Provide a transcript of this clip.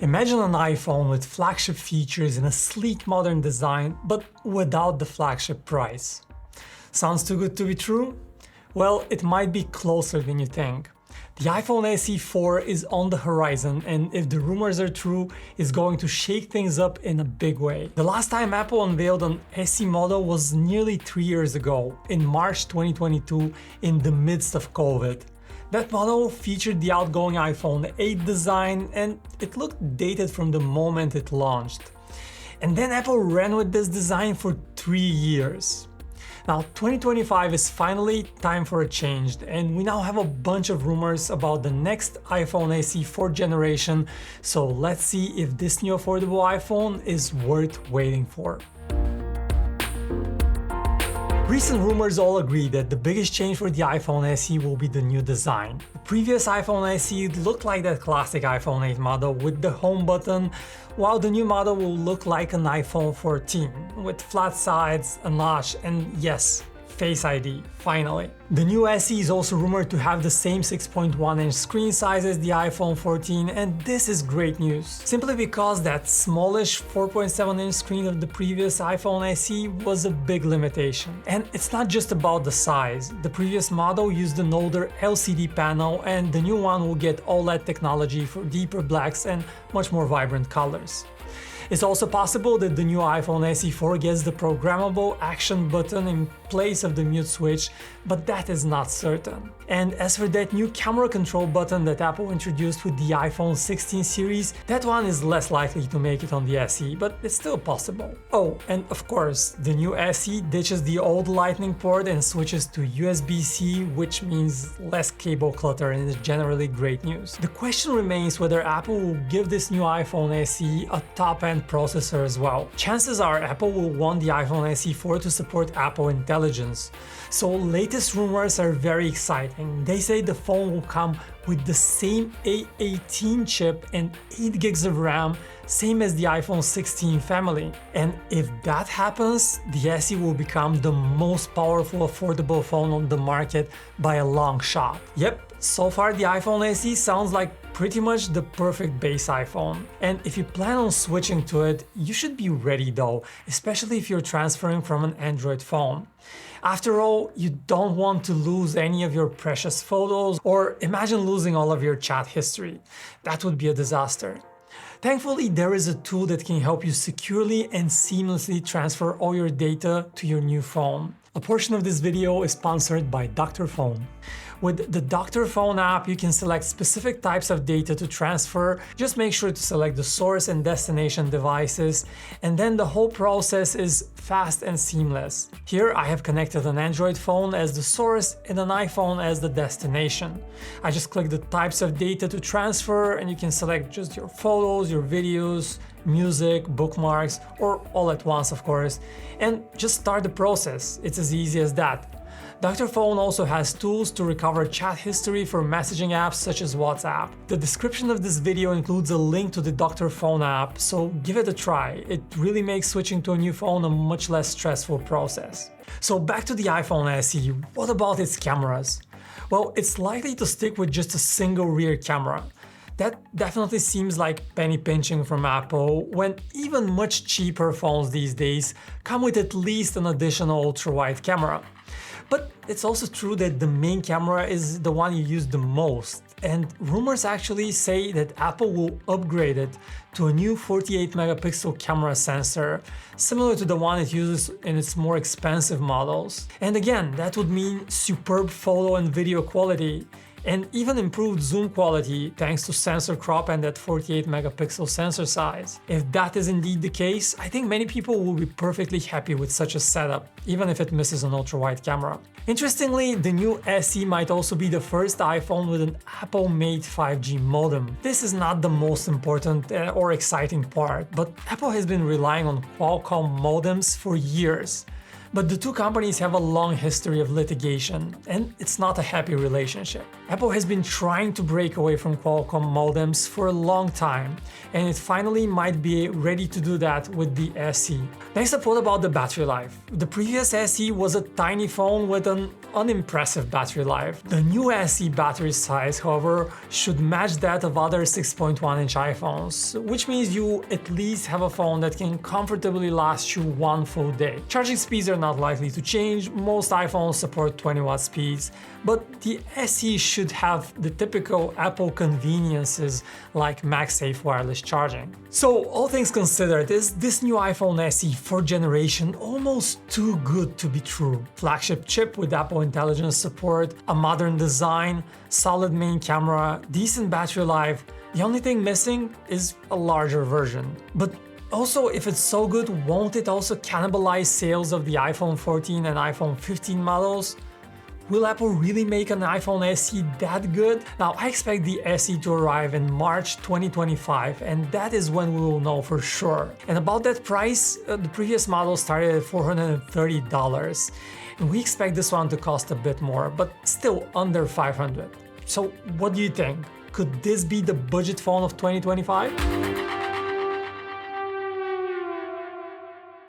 Imagine an iPhone with flagship features and a sleek modern design, but without the flagship price. Sounds too good to be true? Well, it might be closer than you think. The iPhone SE 4 is on the horizon, and if the rumors are true, is going to shake things up in a big way. The last time Apple unveiled an SE model was nearly 3 years ago, in March 2022, in the midst of COVID. That model featured the outgoing iPhone 8 design, and it looked dated from the moment it launched. And then Apple ran with this design for 3 years. Now 2025 is finally time for a change, and we now have a bunch of rumors about the next iPhone SE 4th generation, so let's see if this new affordable iPhone is worth waiting for. Recent rumors all agree that the biggest change for the iPhone SE will be the new design. The previous iPhone SE looked like that classic iPhone 8 model with the home button, while the new model will look like an iPhone 14 with flat sides, a notch, and yes, Face ID, finally. The new SE is also rumored to have the same 6.1-inch screen size as the iPhone 14, and this is great news. Simply because that smallish 4.7-inch screen of the previous iPhone SE was a big limitation. And it's not just about the size. The previous model used an older LCD panel, and the new one will get OLED technology for deeper blacks and much more vibrant colors. It's also possible that the new iPhone SE 4 gets the programmable action button in place of the mute switch, but that is not certain. And as for that new camera control button that Apple introduced with the iPhone 16 series, that one is less likely to make it on the SE, but it's still possible. Oh, and of course, the new SE ditches the old Lightning port and switches to USB-C, which means less cable clutter and is generally great news. The question remains whether Apple will give this new iPhone SE a top-end processor as well. Chances are Apple will want the iPhone SE 4 to support Apple Intelligence. So latest rumors are very exciting. They say the phone will come with the same A18 chip and 8 gigs of RAM, same as the iPhone 16 family. And if that happens, the SE will become the most powerful affordable phone on the market by a long shot. Yep, so far the iPhone SE sounds like pretty much the perfect base iPhone. And if you plan on switching to it, you should be ready though, especially if you're transferring from an Android phone. After all, you don't want to lose any of your precious photos, or imagine losing all of your chat history. That would be a disaster. Thankfully, there is a tool that can help you securely and seamlessly transfer all your data to your new phone. A portion of this video is sponsored by Dr.Fone. With the Dr.Fone app, you can select specific types of data to transfer. Just make sure to select the source and destination devices, and then the whole process is fast and seamless. Here I have connected an Android phone as the source and an iPhone as the destination. I just click the types of data to transfer, and you can select just your photos, your videos, music, bookmarks, or all at once of course, and just start the process. It's as easy as that. Dr.Fone also has tools to recover chat history for messaging apps such as WhatsApp. The description of this video includes a link to the Dr.Fone app, so give it a try. It really makes switching to a new phone a much less stressful process. So back to the iPhone SE, what about its cameras? Well, it's likely to stick with just a single rear camera. That definitely seems like penny pinching from Apple, when even much cheaper phones these days come with at least an additional ultra-wide camera. But it's also true that the main camera is the one you use the most, and rumors actually say that Apple will upgrade it to a new 48 megapixel camera sensor, similar to the one it uses in its more expensive models. And again, that would mean superb photo and video quality, and even improved zoom quality thanks to sensor crop and that 48 megapixel sensor size. If that is indeed the case, I think many people will be perfectly happy with such a setup, even if it misses an ultra-wide camera. Interestingly, the new SE might also be the first iPhone with an Apple-made 5G modem. This is not the most important or exciting part, but Apple has been relying on Qualcomm modems for years. But the two companies have a long history of litigation, and it's not a happy relationship. Apple has been trying to break away from Qualcomm modems for a long time, and it finally might be ready to do that with the SE. Next up, what about the battery life? The previous SE was a tiny phone with an unimpressive battery life. The new SE battery size, however, should match that of other 6.1-inch iPhones, which means you at least have a phone that can comfortably last you one full day. Charging speeds are not likely to change. Most iPhones support 20-watt speeds, but the SE should have the typical Apple conveniences like MagSafe wireless charging. So all things considered, is this new iPhone SE 4th generation almost too good to be true? Flagship chip with Apple Intelligence support, a modern design, solid main camera, decent battery life. The only thing missing is a larger version. But also, if it's so good, won't it also cannibalize sales of the iPhone 14 and iPhone 15 models? Will Apple really make an iPhone SE that good? Now, I expect the SE to arrive in March 2025, and that is when we will know for sure. And about that price, the previous model started at $430, and we expect this one to cost a bit more, but still under $500. So what do you think? Could this be the budget phone of 2025?